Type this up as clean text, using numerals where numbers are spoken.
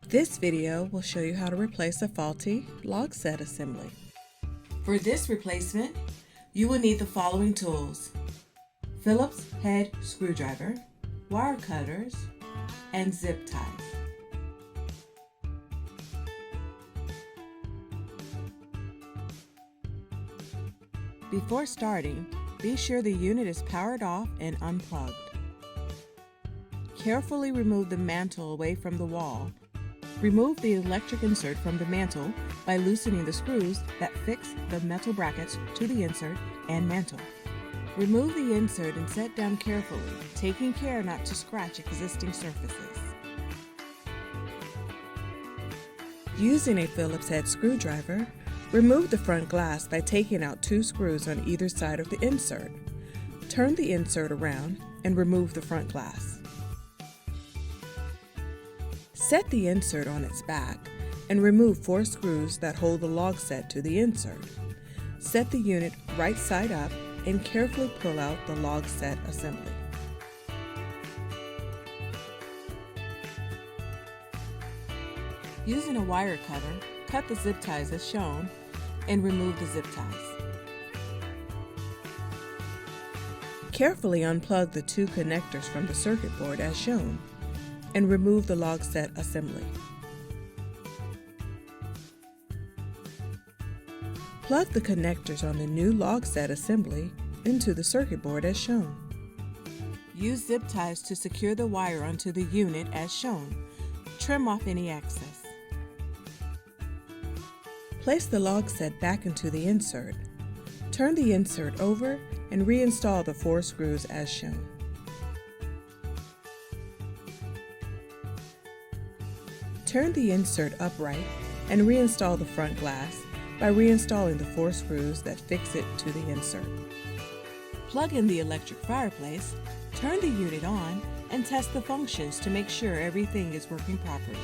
This video will show you how to replace a faulty log set assembly. For this replacement, you will need the following tools: Phillips head screwdriver, wire cutters, and zip ties. Before starting, be sure the unit is powered off and unplugged. Carefully remove the mantle away from the wall. Remove the electric insert from the mantle by loosening the screws that fix the metal brackets to the insert and mantle. Remove the insert and set down carefully, taking care not to scratch existing surfaces. Using a Phillips head screwdriver, remove the front glass by taking out 2 screws on either side of the insert. Turn the insert around and remove the front glass. Set the insert on its back and remove 4 screws that hold the log set to the insert. Set the unit right side up and carefully pull out the log set assembly. Using a wire cutter, cut the zip ties as shown and remove the zip ties. Carefully unplug the 2 connectors from the circuit board as shown and remove the log set assembly. Plug the connectors on the new log set assembly into the circuit board as shown. Use zip ties to secure the wire onto the unit as shown. Trim off any excess. Place the log set back into the insert. Turn the insert over and reinstall the 4 screws as shown. Turn the insert upright and reinstall the front glass by reinstalling the 4 screws that fix it to the insert. Plug in the electric fireplace, turn the unit on, and test the functions to make sure everything is working properly.